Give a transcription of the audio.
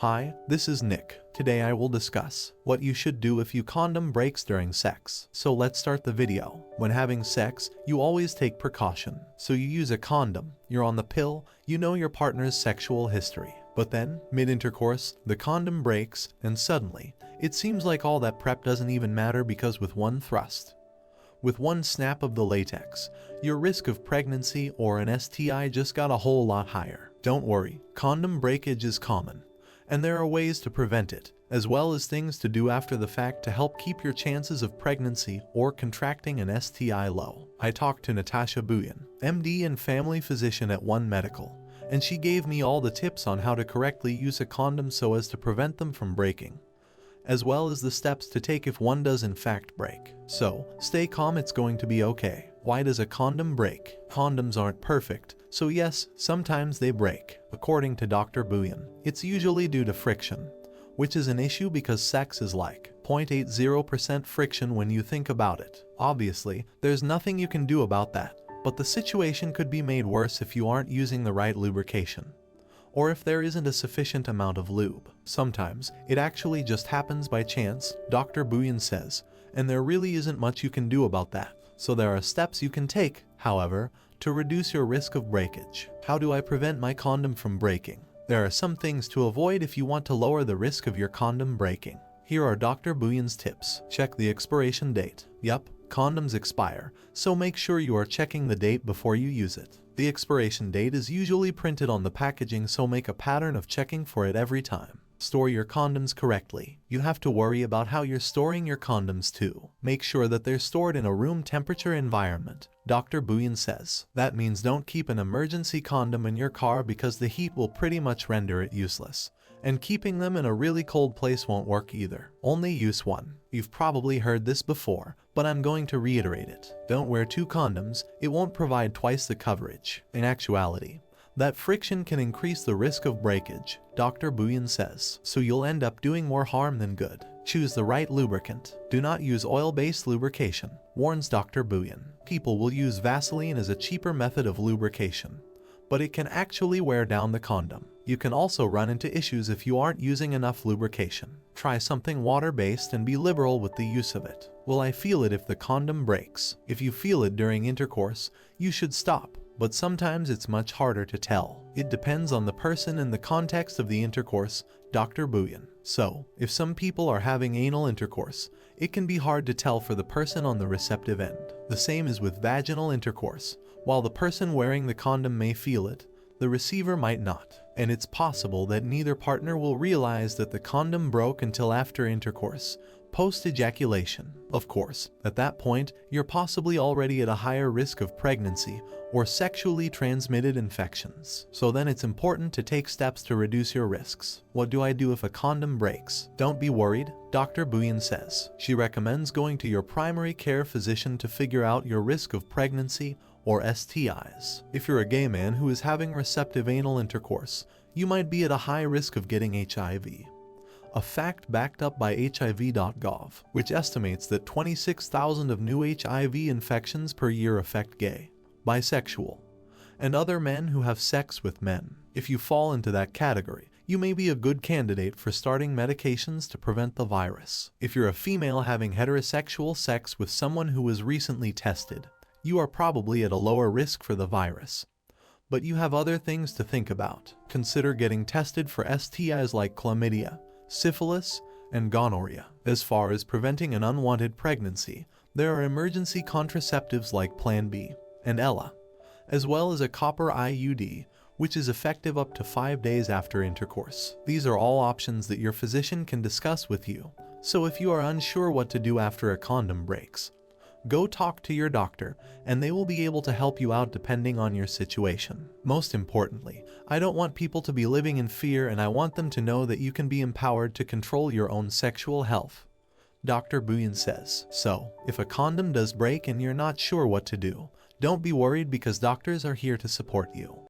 Hi, this is Nick. Today I will discuss what you should do if your condom breaks during sex. So let's start the video. When having sex, you always take precaution. So you use a condom, you're on the pill, you know your partner's sexual history. But then, mid-intercourse, the condom breaks, and suddenly, it seems like all that prep doesn't even matter because with one thrust, with one snap of the latex, your risk of pregnancy or an STI just got a whole lot higher. Don't worry, condom breakage is common, and there are ways to prevent it, as well as things to do after the fact to help keep your chances of pregnancy or contracting an STI low. I talked to Natasha Buyan, MD and family physician at One Medical, and she gave me all the tips on how to correctly use a condom so as to prevent them from breaking, as well as the steps to take if one does in fact break. So, stay calm, it's going to be okay. Why does a condom break? Condoms aren't perfect, so yes, sometimes they break. According to Dr. Buyan, it's usually due to friction, which is an issue because sex is like 0.80% friction when you think about it. Obviously, there's nothing you can do about that, but the situation could be made worse if you aren't using the right lubrication, or if there isn't a sufficient amount of lube. Sometimes, it actually just happens by chance, Dr. Buyan says, and there really isn't much you can do about that. So there are steps you can take, however, to reduce your risk of breakage. How do I prevent my condom from breaking? There are some things to avoid if you want to lower the risk of your condom breaking. Here are Dr. Buyan's tips. Check the expiration date. Yup, condoms expire, so make sure you are checking the date before you use it. The expiration date is usually printed on the packaging, so make a pattern of checking for it every time. Store your condoms correctly. You have to worry about how you're storing your condoms too. Make sure that they're stored in a room temperature environment. Dr. Buyan says that means don't keep an emergency condom in your car because the heat will pretty much render it useless. And keeping them in a really cold place won't work either. Only use one. You've probably heard this before, but I'm going to reiterate it. Don't wear two condoms, it won't provide twice the coverage. In actuality, that friction can increase the risk of breakage, Dr. Buyan says, so you'll end up doing more harm than good. Choose the right lubricant. Do not use oil-based lubrication, warns Dr. Buyan. People will use Vaseline as a cheaper method of lubrication, but it can actually wear down the condom. You can also run into issues if you aren't using enough lubrication. Try something water-based and be liberal with the use of it. Will I feel it if the condom breaks? If you feel it during intercourse, you should stop. But sometimes it's much harder to tell. It depends on the person and the context of the intercourse, Dr. Buyan. So, if some people are having anal intercourse, it can be hard to tell for the person on the receptive end. The same is with vaginal intercourse. While the person wearing the condom may feel it, the receiver might not. And it's possible that neither partner will realize that the condom broke until after intercourse, post-ejaculation. Of course, at that point, you're possibly already at a higher risk of pregnancy or sexually transmitted infections. So then it's important to take steps to reduce your risks. What do I do if a condom breaks? Don't be worried, Dr. Buyan says. She recommends going to your primary care physician to figure out your risk of pregnancy or STIs. If you're a gay man who is having receptive anal intercourse, you might be at a high risk of getting HIV. A fact backed up by HIV.gov, which estimates that 26,000 of new HIV infections per year affect gay, bisexual, and other men who have sex with men. If you fall into that category, you may be a good candidate for starting medications to prevent the virus. If you're a female having heterosexual sex with someone who was recently tested, you are probably at a lower risk for the virus. But you have other things to think about. Consider getting tested for STIs like chlamydia, syphilis, and gonorrhea. As far as preventing an unwanted pregnancy, there are emergency contraceptives like Plan B and Ella, as well as a copper IUD, which is effective up to 5 days after intercourse. These are all options that your physician can discuss with you, so if you are unsure what to do after a condom breaks, go talk to your doctor, and they will be able to help you out depending on your situation. Most importantly, I don't want people to be living in fear, and I want them to know that you can be empowered to control your own sexual health, Dr. Buyan says. So, if a condom does break and you're not sure what to do, don't be worried because doctors are here to support you.